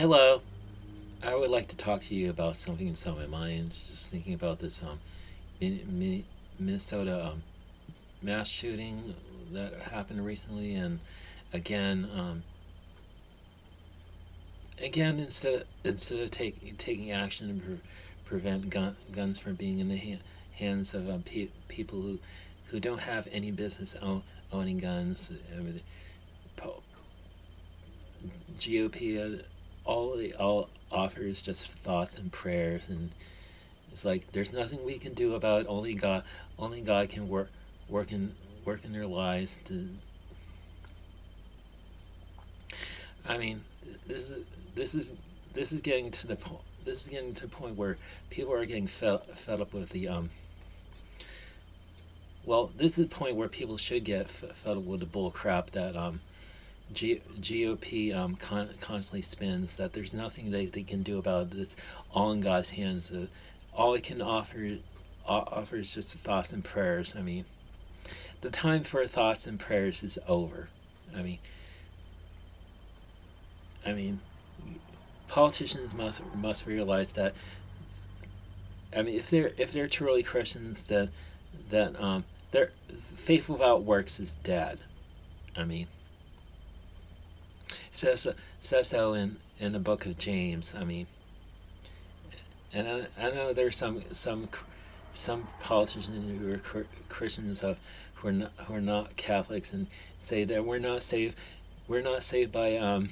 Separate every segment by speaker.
Speaker 1: Hello. I would like to talk to you about something that's on my mind. Just thinking about this Min- Min- Minnesota mass shooting that happened recently, and again, instead of taking action to prevent guns from being in the hands of people who don't have any business owning guns. I mean, GOP all offers just thoughts and prayers, and it's like there's nothing we can do about it. Only God can work in work in their lives. I mean, this is this is this is getting to the point. This is getting to the point where people are getting fed up with the Well, this is the point where people should get fed up with the bull crap that GOP constantly spins. That there's nothing they can do about it. It's all in God's hands. All it can offer is just thoughts and prayers. I mean, the time for thoughts and prayers is over. I mean, I mean, politicians must realize that. I mean, if they're truly Christians, that their faith without works is dead. I mean, it says so in the book of James. I mean, and I know there's some politicians who are Christians who are not Catholics and say that we're not saved by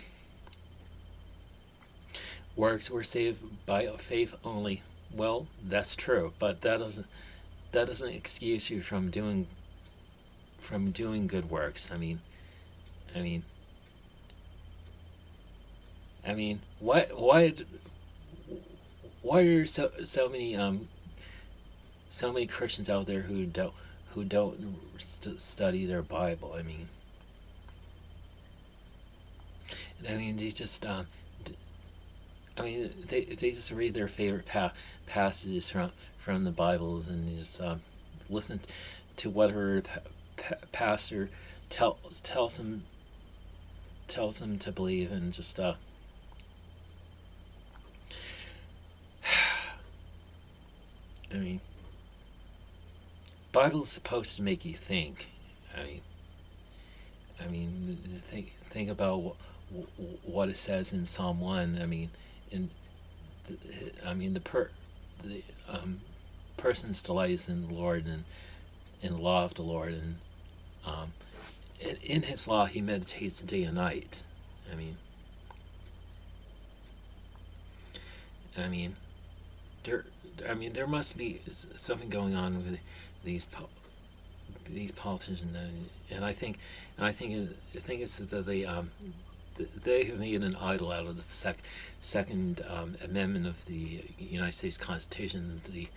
Speaker 1: works. We're saved by faith only. Well, that's true, but that doesn't excuse you from doing good works. I mean, why are so many Christians out there who don't study their Bible? I mean they just they just read their favorite passages from the Bibles, and they just listen to whatever the pastor tells them to believe, and just I mean Bible's supposed to make you think. I mean think about what it says in Psalm 1. In I mean the person's delights in the Lord, and in the law of the Lord, and um, in His law he meditates day and night. I mean, I mean there there must be something going on with these these politicians, and I think it's that they have made an idol out of the Second Amendment of the United States Constitution, the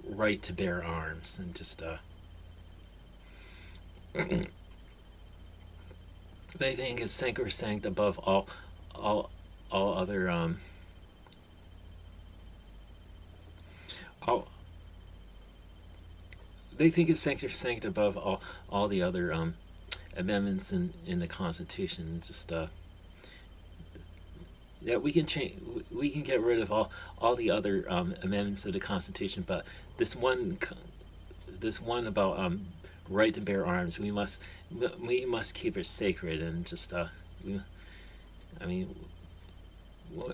Speaker 1: right to bear arms, and just they think it's sacrosanct above all all other all they think it's sacrosanct above all the other amendments in the Constitution. Just yeah, we can get rid of all the other amendments of the Constitution, but this one this one about right to bear arms, we must keep it sacred, and just we, I mean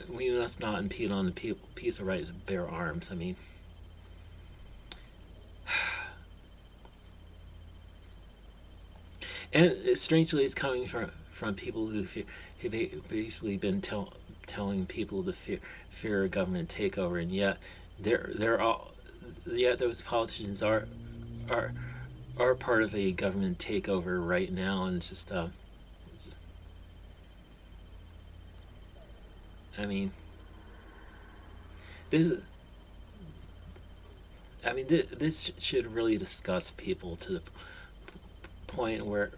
Speaker 1: we must not impede on the people's right to bear arms. And strangely, it's coming from people who basically been telling people to fear a government takeover, and yet they're all yet those politicians are are part of a government takeover right now, and it's just I mean this this should really disgust people to the point where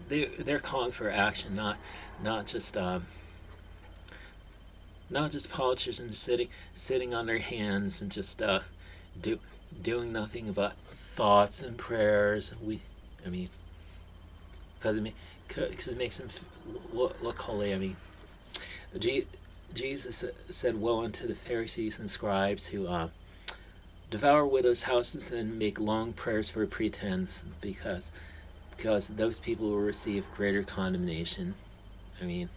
Speaker 1: they're calling for action, not just not just politicians sitting on their hands and just do doing nothing but thoughts and prayers. I mean because it makes him look holy. I mean, Jesus said, "Woe unto the Pharisees and scribes who devour widows' houses and make long prayers for pretense, because those people will receive greater condemnation." I mean,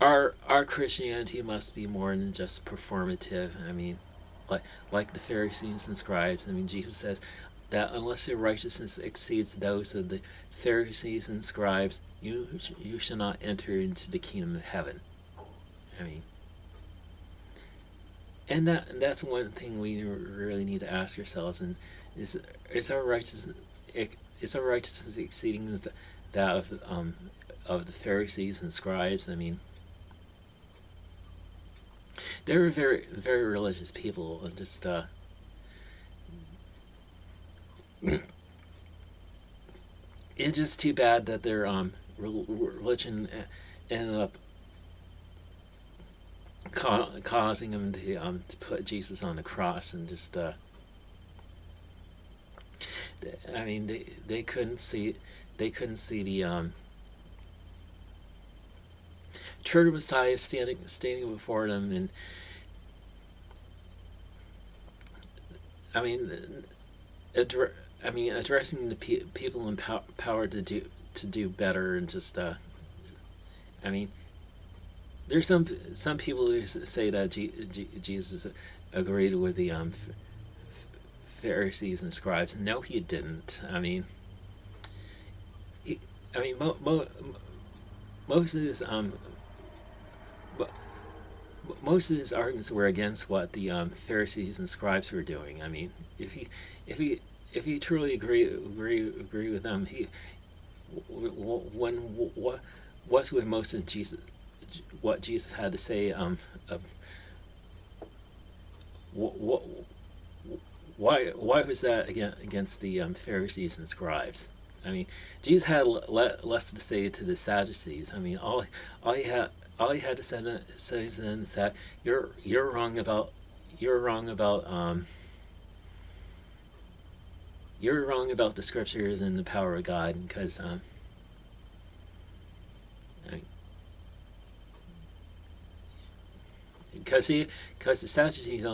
Speaker 1: our Christianity must be more than just performative. I mean, like the Pharisees and scribes. I mean, Jesus says that unless your righteousness exceeds those of the Pharisees and scribes, you shall not enter into the kingdom of heaven. I mean, and that's one thing we really need to ask ourselves: and is our righteousness exceeding that of the Pharisees and scribes? I mean, they were very very religious people, and just it's just too bad that their religion ended up causing them to put Jesus on the cross, and just I mean, they couldn't see the true Messiah standing before them. And I mean, addressing the people in power to do better, and just I mean, there's some people who say that Jesus agreed with the Pharisees and scribes. No, he didn't. I mean, he, I mean, most of his most of his arguments were against what the Pharisees and scribes were doing. I mean, if he if he truly agree with them, he when what's with most of Jesus, what Jesus had to say, what why was that against the Pharisees and scribes? I mean, Jesus had less to say to the Sadducees. I mean, all he had to say to them is that you're wrong about you're wrong about you're wrong about the scriptures and the power of God, because because the Sadducees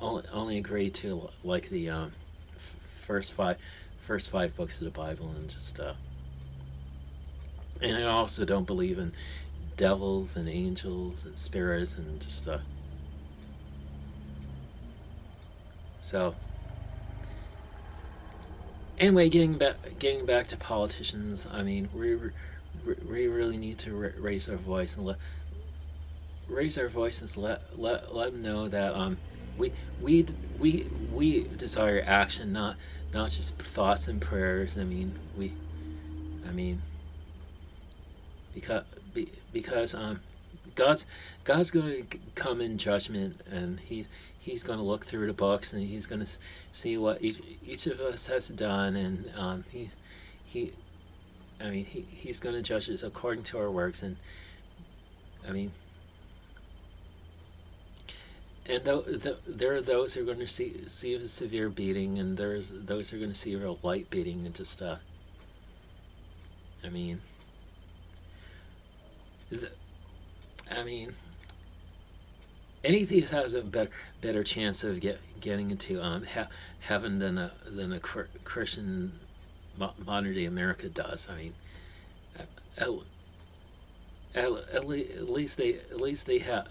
Speaker 1: only agree to like the first five first five books of the Bible, and just and I also don't believe in devils and angels and spirits, and just so anyway, getting back to politicians. I mean, we really need to raise our voice and raise our voices, let them know that we we we desire action, not just thoughts and prayers. I mean, I mean, because because God's going to come in judgment, and he's going to look through the books, and he's going to see what each of us has done, and he he's going to judge us according to our works. And I mean, and there are those who are going to see a severe beating, and there's those who are going to see a real light beating, and just I mean, the, I mean, any atheist has a better chance of getting into heaven than a Christian modern day America does. I mean, at, at least they have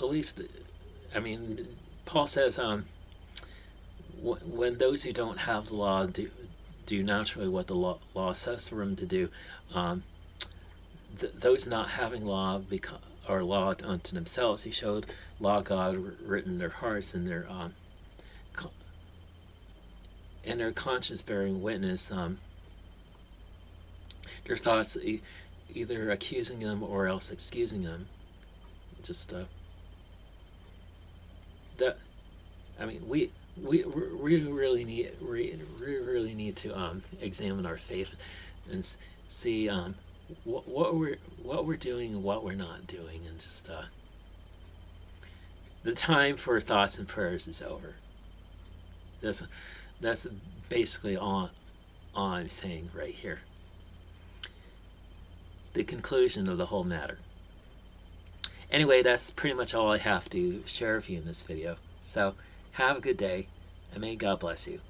Speaker 1: at least. I mean, Paul says when those who don't have the law do naturally what the law says for them to do, those not having law are law unto themselves. He showed law of God written in their hearts, and their conscience bearing witness. Their thoughts either accusing them or else excusing them. Just that. I mean, we really need to examine our faith and see what we're doing and what we're not doing, and just The time for thoughts and prayers is over. That's basically all I'm saying right here. The conclusion of the whole matter. Anyway, that's pretty much all I have to share with you in this video. So, have a good day, and may God bless you.